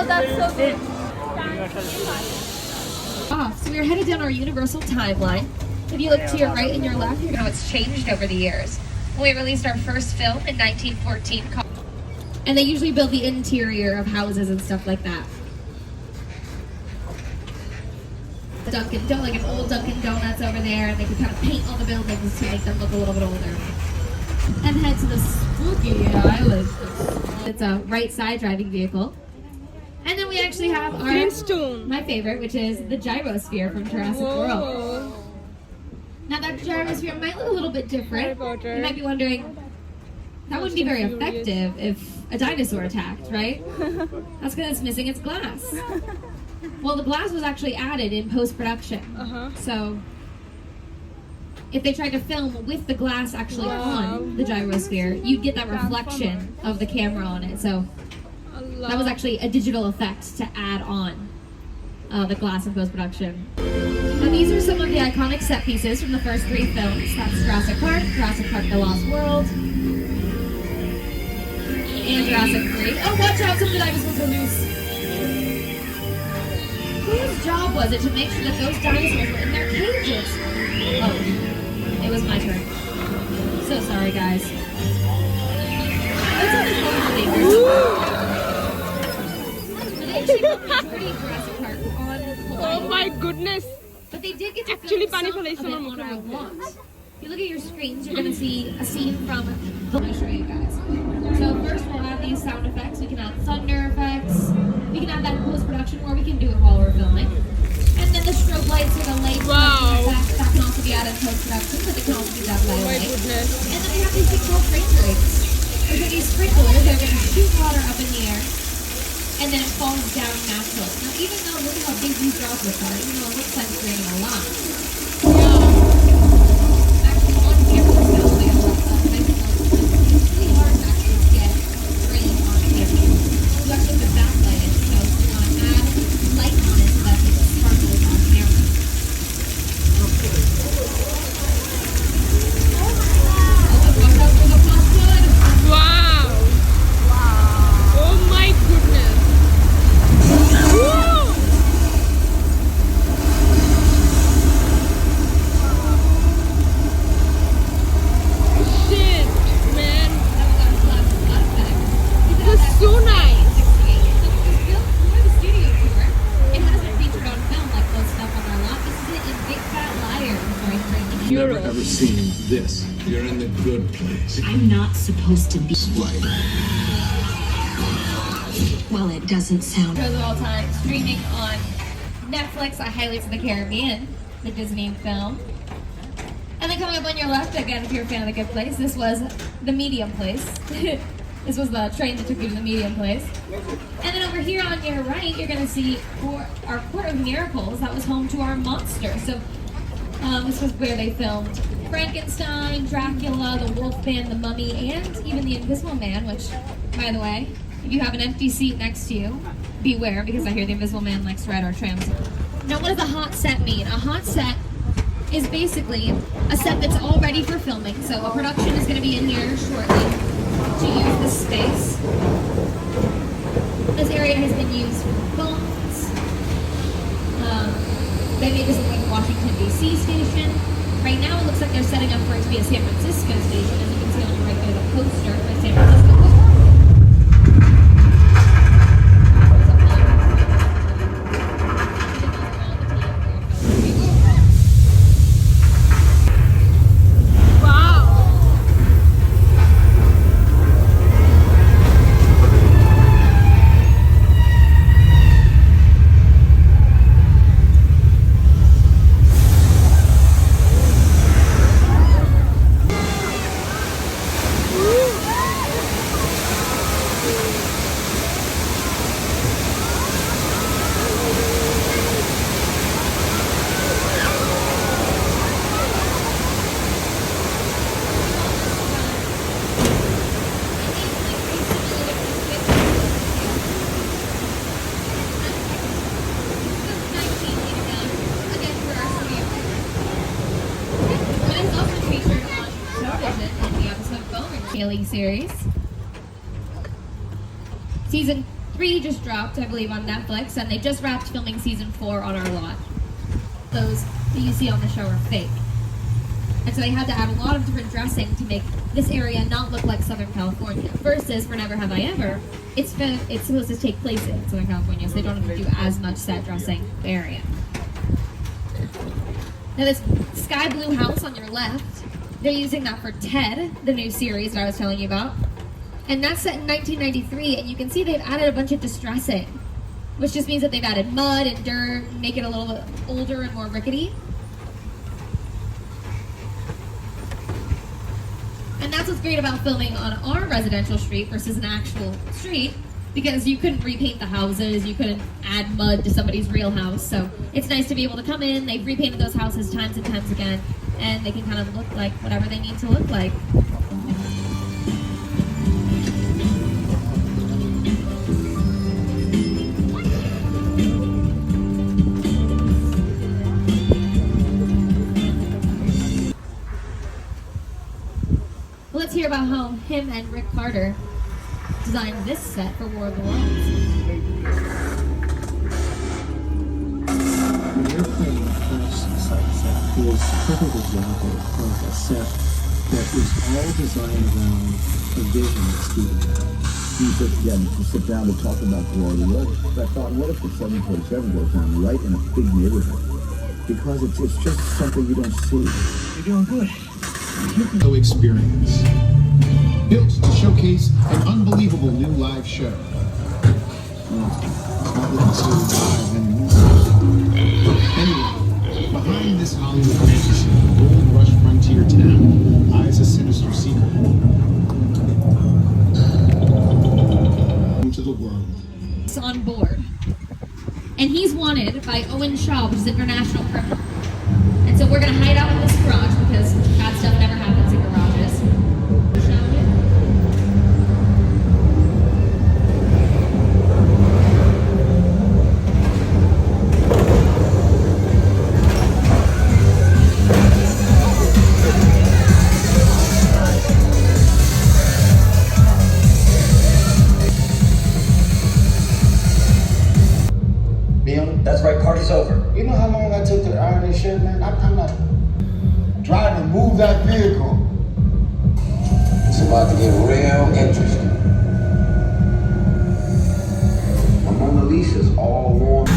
Oh, that's so good. So we're headed down our Universal timeline. If you look to your right and your left, you know it's changed over the years. We released our first film in 1914, and they usually build the interior of houses and stuff like that. Dunkin' Donuts, like an old Dunkin' Donuts over there, and they can kind of paint all the buildings to make them look a little bit older. And head to the spooky island. It's a right side driving vehicle. And then we actually have our my favorite, which is the gyrosphere from Jurassic World. Now that gyrosphere might look a little bit different. You might be wondering, that wouldn't be very effective if a dinosaur attacked, right? That's because it's missing its glass. Well, the glass was actually added in post-production. So if they tried to film with the glass actually on the gyrosphere, you'd get that reflection of the camera on it. So that was actually a digital effect to add on the glass in post-production. Now these are some of the iconic set pieces from the first 3 films. That's Jurassic Park The Lost World, and Jurassic 3. Oh, watch out, some of the dinosaurs are loose. Whose job was it to make sure that those dinosaurs were in their cages? Oh, it was my turn. So sorry, guys. Let's have this They actually pretty Jurassic Park on Oh my goodness. But they did get to Actually, film some of it on our launch. If you look at your screens, you're going to see a scene from the... I'll show you guys. So first we'll have these sound effects. We can add thunder effects. We can add that in post-production, or we can do it while we're filming. And then the strobe lights or the lights effects, that can also be added in post-production, but they can also be done by light. And then we have these things called rain rates. These are these sprinklers. They're going to shoot water up in the air, and then it falls down naturally. Now, even though, look at how big these droplets are, even though it looks like it's raining a lot. Actually, on camera, it's not like a lot of stuff. It's really hard to actually get rain on camera. You actually have to backlight it, so you want to add light on it so that it sparkles on camera. Oh, watch out for the pop flood. Wow. Oh my goodness. Shit, man. This is so nice. Never ever seen this. You're in the good place. I'm not supposed to be Right. Well, it doesn't sound. Shows of all time, streaming on Netflix. I highly recommend The Caribbean, the Disney film. And then coming up on your left, again, if you're a fan of The Good Place, this was the medium place. This was the train that took you to the medium place. And then over here on your right, you're going to see our Court of Miracles. That was home to our monster. So this was where they filmed Frankenstein, Dracula, the Wolfman, the Mummy, and even the Invisible Man, which, by the way, if you have an empty seat next to you, beware, because I hear the Invisible Man likes to ride our trams. Now, what does a hot set mean? A hot set is basically a set that's all ready for filming. So a production is going to be in here shortly to use this space. This area has been used for phones. They made this look like a Washington, D.C. station. Right now, it looks like they're setting up for it to be a San Francisco station. As you can see on the right there, the poster for San Francisco. Series. Season 3 just dropped, I believe, on Netflix, and they just wrapped filming season 4 on our lot. Those that you see on the show are fake. And so they had to add a lot of different dressing to make this area not look like Southern California. Versus for Never Have I Ever, it's supposed to take place in Southern California, so they don't have to do as much set dressing area. Now this sky blue house on your left, they're using that for Ted, the new series that I was telling you about. And that's set in 1993, and you can see they've added a bunch of distressing, which just means that they've added mud and dirt, make it a little bit older and more rickety. And that's what's great about filming on our residential street versus an actual street, because you couldn't repaint the houses, you couldn't add mud to somebody's real house. So it's nice to be able to come in, they've repainted those houses times and times again, and they can kind of look like whatever they need to look like. Let's hear about how him and Rick Carter designed this set for War of the Worlds. The airplane crash set is a perfect example of a set that is all designed around a vision that Steven had. He said, yeah, to sit down to talk about the War of the Worlds. But I thought, what if the 747 goes down right in a big neighborhood? Because it's just something you don't see. You're doing good. No experience. Built to showcase an unbelievable new live show. Not looking so live anymore. Anyway, behind this Hollywood fantasy, gold rush frontier town lies a sinister secret. Into the world. He's on board. And he's wanted by Owen Shaw, which is an international criminal. And so we're going to hide out in this garage because bad stuff never happens in garages. That's right, party's over. You know how long I took to iron this shirt, man? I'm not trying to move that vehicle. It's about to get real interesting. My Mona Lisa's all warm.